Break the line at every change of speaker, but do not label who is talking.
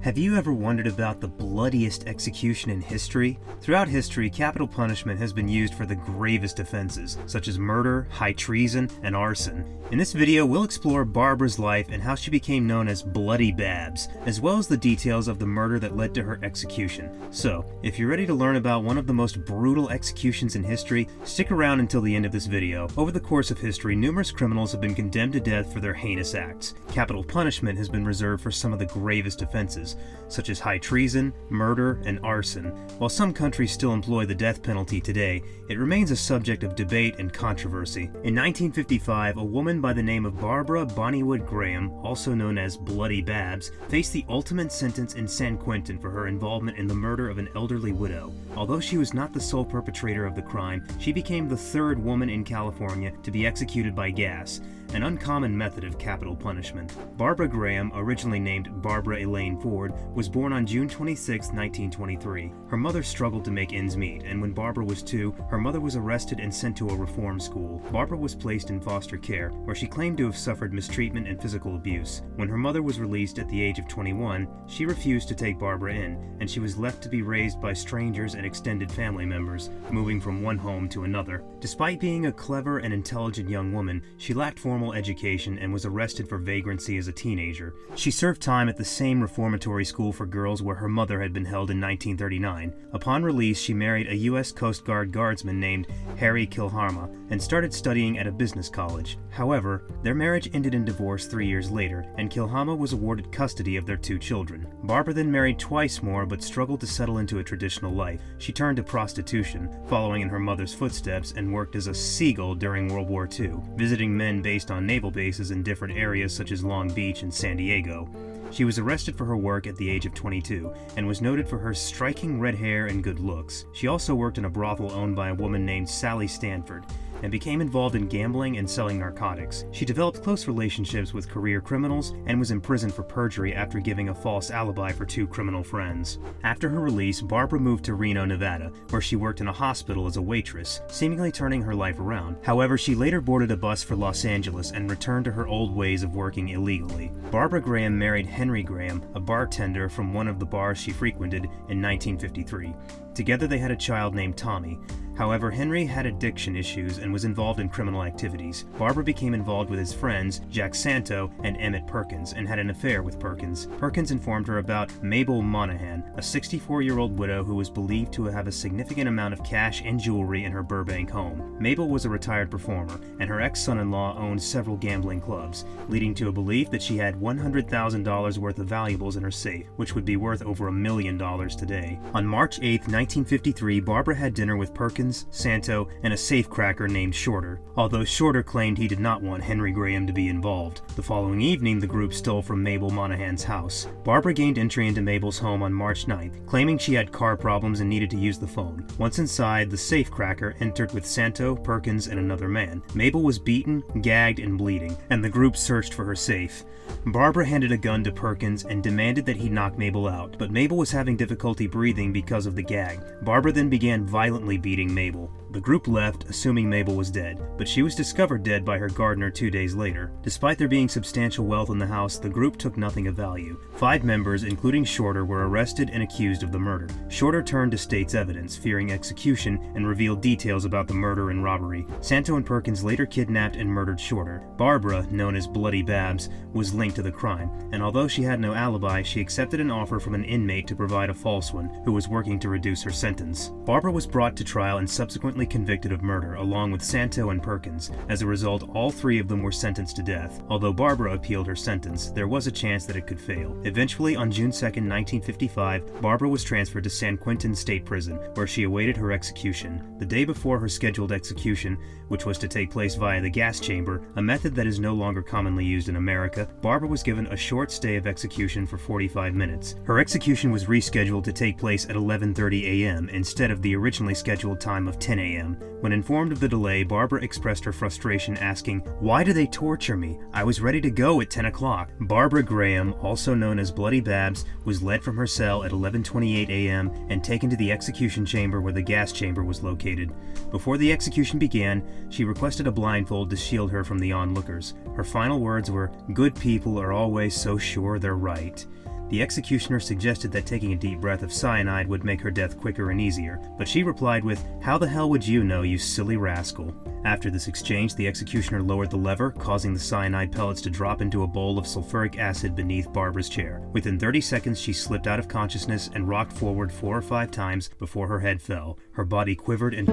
Have you ever wondered about the bloodiest execution in history? Throughout history, capital punishment has been used for the gravest offenses, such as murder, high treason, and arson. In this video, we'll explore Barbara's life and how she became known as Bloody Babs, as well as the details of the murder that led to her execution. So, if you're ready to learn about one of the most brutal executions in history, stick around until the end of this video. Over the course of history, numerous criminals have been condemned to death for their heinous acts. Capital punishment has been reserved for some of the gravest offenses, such as high treason, murder, and arson. While some countries still employ the death penalty today, it remains a subject of debate and controversy. In 1955, a woman by the name of Barbara Bonnywood Graham, also known as Bloody Babs, faced the ultimate sentence in San Quentin for her involvement in the murder of an elderly widow. Although she was not the sole perpetrator of the crime, she became the third woman in California to be executed by gas, an uncommon method of capital punishment. Barbara Graham, originally named Barbara Elaine Ford, was born on June 26, 1923. Her mother struggled to make ends meet, and when Barbara was 2, her mother was arrested and sent to a reform school. Barbara was placed in foster care, where she claimed to have suffered mistreatment and physical abuse. When her mother was released at the age of 21, she refused to take Barbara in, and she was left to be raised by strangers and extended family members, moving from one home to another. Despite being a clever and intelligent young woman, she lacked formal education and was arrested for vagrancy as a teenager. She served time at the same reformatory school for girls where her mother had been held in 1939. Upon release, she married a U.S. Coast Guard guardsman named Harry Kilharma and started studying at a business college. However, their marriage ended in divorce 3 years later, and Kilharma was awarded custody of their 2 children. Barbara then married twice more but struggled to settle into a traditional life. She turned to prostitution, following in her mother's footsteps, and worked as a seagull during World War II, visiting men based on naval bases in different areas such as Long Beach and San Diego. She was arrested for her work at the age of 22 and was noted for her striking red hair and good looks. She also worked in a brothel owned by a woman named Sally Stanford and became involved in gambling and selling narcotics. She developed close relationships with career criminals and was imprisoned for perjury after giving a false alibi for 2 criminal friends. After her release, Barbara moved to Reno, Nevada, where she worked in a hospital as a waitress, seemingly turning her life around. However, she later boarded a bus for Los Angeles and returned to her old ways of working illegally. Barbara Graham married Henry Graham, a bartender from one of the bars she frequented, in 1953. Together they had a child named Tommy. However, Henry had addiction issues and was involved in criminal activities. Barbara became involved with his friends, Jack Santo and Emmett Perkins, and had an affair with Perkins. Perkins informed her about Mabel Monahan, a 64-year-old widow who was believed to have a significant amount of cash and jewelry in her Burbank home. Mabel was a retired performer, and her ex-son-in-law owned several gambling clubs, leading to a belief that she had $100,000 worth of valuables in her safe, which would be worth over $1 million today. On March 8, 1953, Barbara had dinner with Perkins, Santo, and a safecracker named Shorter, although Shorter claimed he did not want Henry Graham to be involved. The following evening, the group stole from Mabel Monahan's house. Barbara gained entry into Mabel's home on March 9th, claiming she had car problems and needed to use the phone. Once inside, the safecracker entered with Santo, Perkins, and another man. Mabel was beaten, gagged, and bleeding, and the group searched for her safe. Barbara handed a gun to Perkins and demanded that he knock Mabel out, but Mabel was having difficulty breathing because of the gag. Barbara then began violently beating Mabel. The group left, assuming Mabel was dead, but she was discovered dead by her gardener 2 days later. Despite there being substantial wealth in the house, the group took nothing of value. 5 members, including Shorter, were arrested and accused of the murder. Shorter turned to state's evidence, fearing execution, and revealed details about the murder and robbery. Santo and Perkins later kidnapped and murdered Shorter. Barbara, known as Bloody Babs, was linked to the crime, and although she had no alibi, she accepted an offer from an inmate to provide a false one, who was working to reduce her sentence. Barbara was brought to trial and subsequently convicted of murder, along with Santo and Perkins. As a result, all 3 of them were sentenced to death. Although Barbara appealed her sentence, there was a chance that it could fail. Eventually, on June 2, 1955, Barbara was transferred to San Quentin State Prison, where she awaited her execution. The day before her scheduled execution, which was to take place via the gas chamber, a method that is no longer commonly used in America, Barbara was given a short stay of execution for 45 minutes. Her execution was rescheduled to take place at 11:30 a.m. instead of the originally scheduled time of 10 a.m. When informed of the delay, Barbara expressed her frustration, asking, "Why do they torture me? I was ready to go at 10 o'clock." Barbara Graham, also known as Bloody Babs, was led from her cell at 11:28 a.m. and taken to the execution chamber where the gas chamber was located. Before the execution began, she requested a blindfold to shield her from the onlookers. Her final words were, "Good people are always so sure they're right." The executioner suggested that taking a deep breath of cyanide would make her death quicker and easier, but she replied with, "How the hell would you know, you silly rascal?" After this exchange, the executioner lowered the lever, causing the cyanide pellets to drop into a bowl of sulfuric acid beneath Barbara's chair. Within 30 seconds, she slipped out of consciousness and rocked forward 4 or 5 times before her head fell. Her body quivered and